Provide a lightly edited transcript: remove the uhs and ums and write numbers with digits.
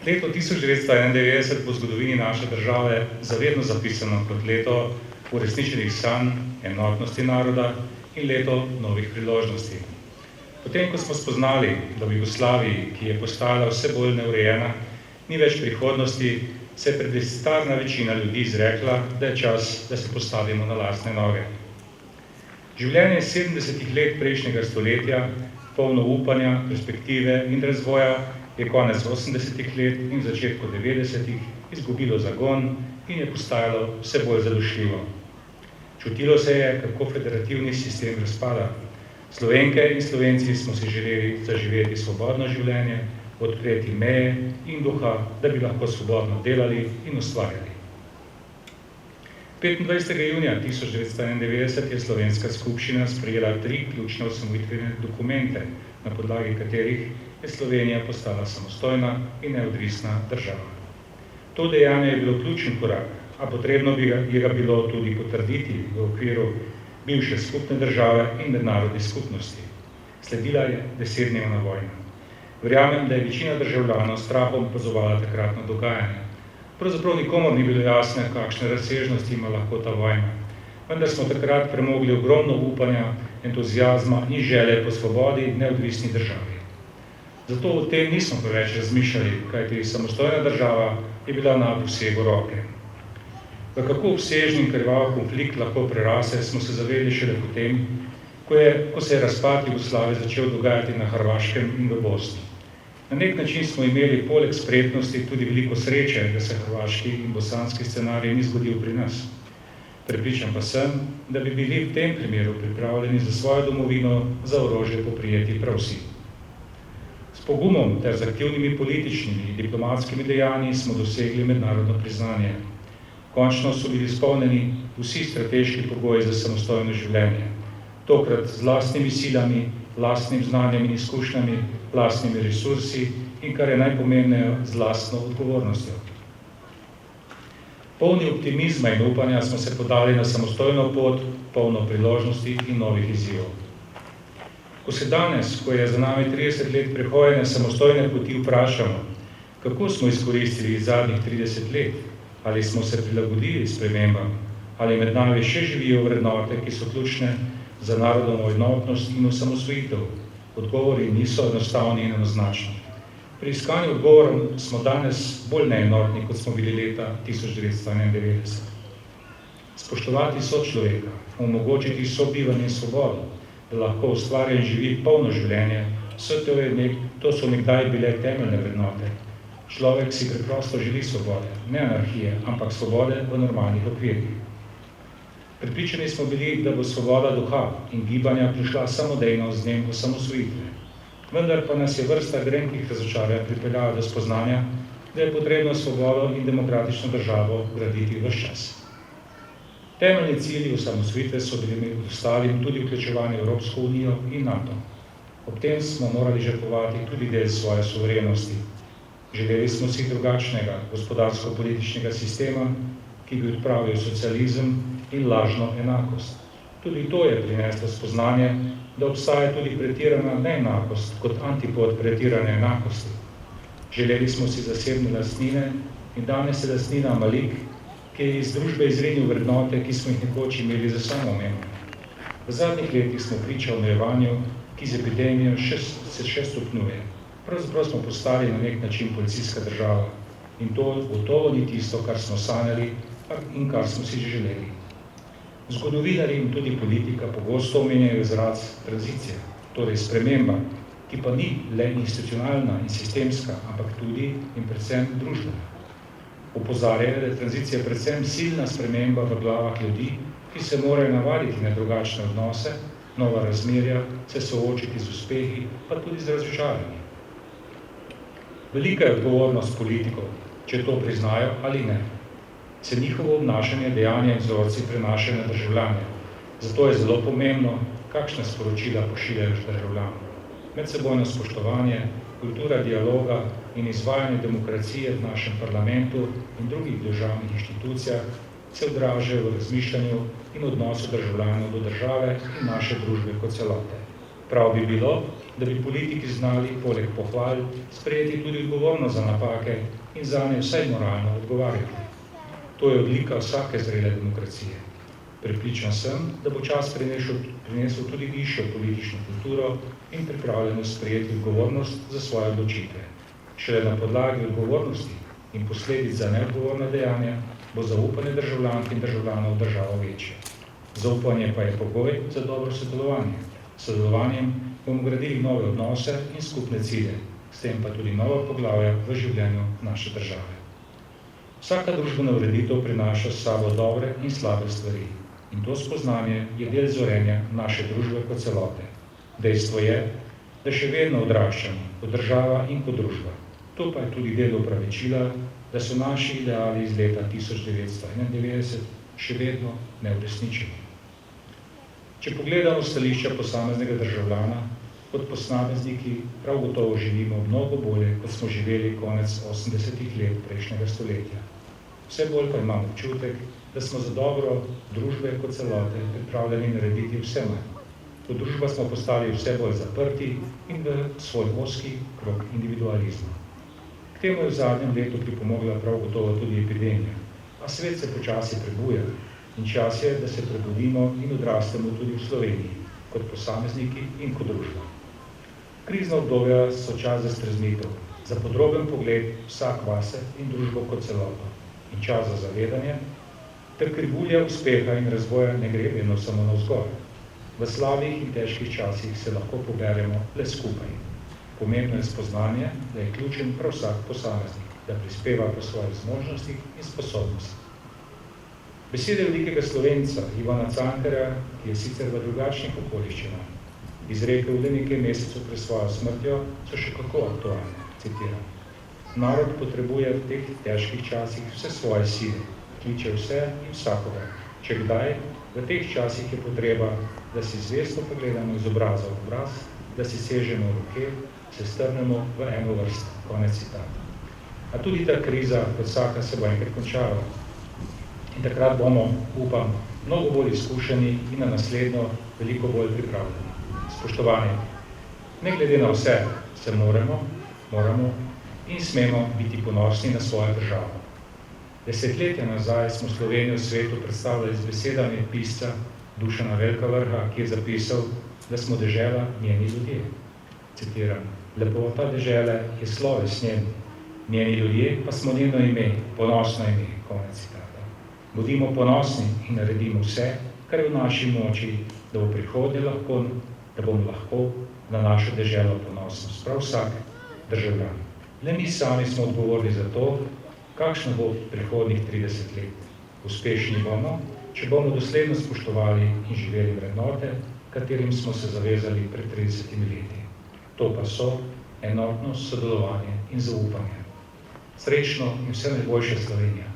Leto 1991 bo v zgodovini naše države zavedno zapisano kot leto uresničenih sanj, enotnosti naroda in leto novih priložnosti. Potem, ko smo spoznali, da v Jugoslaviji, ki je postala vse bolj neurejena, ni več prihodnosti, se je plebiscitarna večina ljudi izrekla, da je čas, da se postavimo na lastne noge. Življenje 70 let prejšnjega stoletja, polno upanja, perspektive in razvoja, je konec 80 let in začetku 90 izgubilo zagon in je postajalo vse bolj zadušljivo. Čutilo se je, kako federativni sistem razpada. Slovenke in Slovenci smo si želeli zaživeti svobodno življenje, odpreti meje in duha, da bi lahko svobodno delali in ustvarjali. 25. junija 1991 je Slovenska skupščina sprejela 3 ključne osamosvojitvene dokumente, na podlagi katerih je Slovenija postala samostojna in neodvisna država. To dejanje je bilo ključen korak, a potrebno je ga bilo tudi potrditi v okviru bivše skupne države in mednarodne skupnosti. Sledila je 10-dnevna vojna. Verjamem, da je večina državljanov s strahom opazovala takratno dogajanje. Pravzaprav nikomur ni bilo jasno, kakšne razsežnosti ima lahko ta vojna. Vendar smo takrat premogli ogromno upanja, entuziazma in želje po svobodi in neodvisni državi. Zato o tem nismo preveč razmišljali, kajti samostojna država je bila na dosegu roke. V kako obsežni in krvav konflikt lahko prerase, smo se zavedli šele potem, ko se je razpad Jugoslavije začel dogajati na Hrvaškem in v Bosni. Na nek način smo imeli poleg spretnosti tudi veliko sreče, da se hrvaški in bosanski scenarij ni zgodil pri nas. Prepričan pa sem, da bi bili v tem primeru pripravljeni za svojo domovino za orožje poprijeti prav vsi. S pogumom ter z aktivnimi političnimi in diplomatskimi dejanji smo dosegli mednarodno priznanje. Končno so bili izpolnjeni vsi strateški pogoji za samostojno življenje. Tokrat z lastnimi silami, lastnim znanjem in izkušnjami, lastnimi resursi in, kar je najpomembneje, z lastno odgovornostjo. Polni optimizma in upanja smo se podali na samostojno pot, polno priložnosti in novih izzivov. Ko se danes, ko je za nami 30 let prehojene samostojne poti, vprašamo, kako smo izkoristili zadnjih 30 let, ali smo se prilagodili spremembam, ali med nami še živijo vrednote, ki so ključne za narodovno enotnost in osamosvojitev. Odgovori niso enostavni in enoznačni. Pri iskanju odgovorov smo danes bolj neenotni, kot smo bili leta 1991. Spoštovati sočloveka, omogočiti sobivanje in svobodo, da lahko ustvarja in živi polno življenje, to so nekdaj bile temeljne vrednote. Človek si preprosto želi svobode, ne anarhije, ampak svobode v normalnih okvirih. Prepričani smo bili, da bo svoboda duha in gibanja prišla samodejno z dnem osamosvojitve. Vendar pa nas je vrsta grenkih razočarjanj pripeljala do spoznanja, da je potrebno svobodo in demokratično državo graditi ves čas. Temeljni cilji osamosvojitve so bili med ostalim tudi vključevanje v Evropsko unijo in NATO. Ob tem smo morali žrtvovati tudi del svoje suverenosti. Želeli smo si drugačnega gospodarsko-političnega sistema, ki bi odpravil socializem in lažno enakost. Tudi to je prineslo spoznanje, da obstaja tudi pretirana neenakost kot antipod pretirane enakosti. Želeli smo si zasebne lastnine in danes je lastnina malik, ki je iz družbe izrinil vrednote, ki smo jih nekoč imeli za samoumevne. V zadnjih letih smo priča omejevanju, ki z epidemijo se še stopnjuje. Pravzaprav smo postali na nek način policijska država in to gotovo ni tisto, kar smo sanjali in kar smo si želeli. Zgodovinarji in tudi politika pogosto omenjajo izraz tranzicija, torej sprememba, ki pa ni le institucionalna in sistemska, ampak tudi in predvsem družbena. Opozarjajo, da je tranzicija predvsem silna sprememba v glavah ljudi, ki se morajo navaditi na drugačne odnose, nova razmerja, se soočiti z uspehi, pa tudi z razočaranji. Velika je odgovornost politikov, če to priznajo ali ne. Se njihovo obnašanje, dejanja in vzorci prenašajo na državljane. Zato je zelo pomembno, kakšna sporočila pošiljajo državljanom. Medsebojno spoštovanje, kultura dialoga in izvajanje demokracije v našem parlamentu in drugih državnih inštitucijah se odražajo v razmišljanju in odnosu državljanov do države in naše družbe kot celote. Prav bi bilo, da bi politiki znali poleg pohval sprejeti tudi odgovornost za napake in zanje vsaj moralno odgovarjati. To je odlika vsake zrele demokracije. Prepričan sem, da bo čas prinesel tudi višjo politično kulturo in pripravljenost sprejeti odgovornost za svoje odločitve. Šele na podlagi odgovornosti in posledic za neodgovorna dejanja bo zaupanje državljank in državljanov v državo večje. Zaupanje pa je pogoj za dobro sodelovanje. S sodelovanjem bomo gradili nove odnose in skupne cilje, s tem pa tudi nova poglavja v življenju naše države. Vsaka družbena ureditev prinaša s sabo dobre in slabe stvari. In to spoznanje je del zorenja naše družbe kot celote. Dejstvo je, da še vedno odraščamo kot država in kot družba. To pa je tudi del opravičila, da so naši ideali iz leta 1991 še vedno neuresničeni. Če pogledamo stališča posameznega državljana, kot posamezniki prav gotovo živimo mnogo bolje, kot smo živeli konec 80-ih let prejšnjega stoletja. Vse bolj pa imam občutek, da smo za dobro družbe kot celote pripravljeni narediti vse manj. Kot družba smo postali vse bolj zaprti in v svoj ozki krog individualizma. K temu je v zadnjem letu pripomogla prav gotovo tudi epidemija, a svet se počasi prebuja in čas je, da se prebudimo in odrastemo tudi v Sloveniji, kot posamezniki in kot družba. Krizna obdobja so čas za streznitev, za podroben pogled vsak vase in družbo kot celoto in čas za zavedanje, ter krivulja uspeha in razvoja ne gre vedno samo navzgor. V slabih in težkih časih se lahko poberemo le skupaj. Pomembno je spoznanje, da je ključen prav vsak posameznik, da prispeva po svojih zmožnostih in sposobnostih. Besede velikega Slovenca Ivana Cankarja, ki je sicer v drugačnih okoliščinah izrekel le nekaj mesecev pred svojo smrtjo, so še kako aktualne, citiram. Narod potrebuje v teh težkih časih vse svoje sile, kliče vse in vsakoga. Če kdaj, v teh časih je potreba, da si zvesto pogledamo iz obraza v obraz, da si sežemo roke, se strnemo v eno vrsto. Konec citata. A tudi ta kriza, kot vsaka, se bo enkrat končala. In takrat bomo, upam, mnogo bolj izkušeni in na naslednjo veliko bolj pripravljeni. Spoštovani, ne glede na vse, se moramo in smemo biti ponosni na svojo državo. Desetletja nazaj smo Slovenijo v svetu predstavljali z besedami pisca Dušana Velkavrha, ki je zapisal, da smo dežela njeni ljudje. Citiram, lepota dežele je sloves njen, njeni ljudje pa smo njeno ime, ponosno ime, konec citata. Bodimo ponosni in naredimo vse, kar je v naši moči, da bo prihodnje lahko, da bomo lahko na našo deželo ponosni, prav vsak državljan. Le mi sami smo odgovorni za to, kakšno bo prihodnih 30 let. Uspešni bomo, če bomo dosledno spoštovali in živeli vrednote, katerim smo se zavezali pred 30 leti. To pa so enotnost, sodelovanje in zaupanje. Srečno in vse najboljše Slovenija.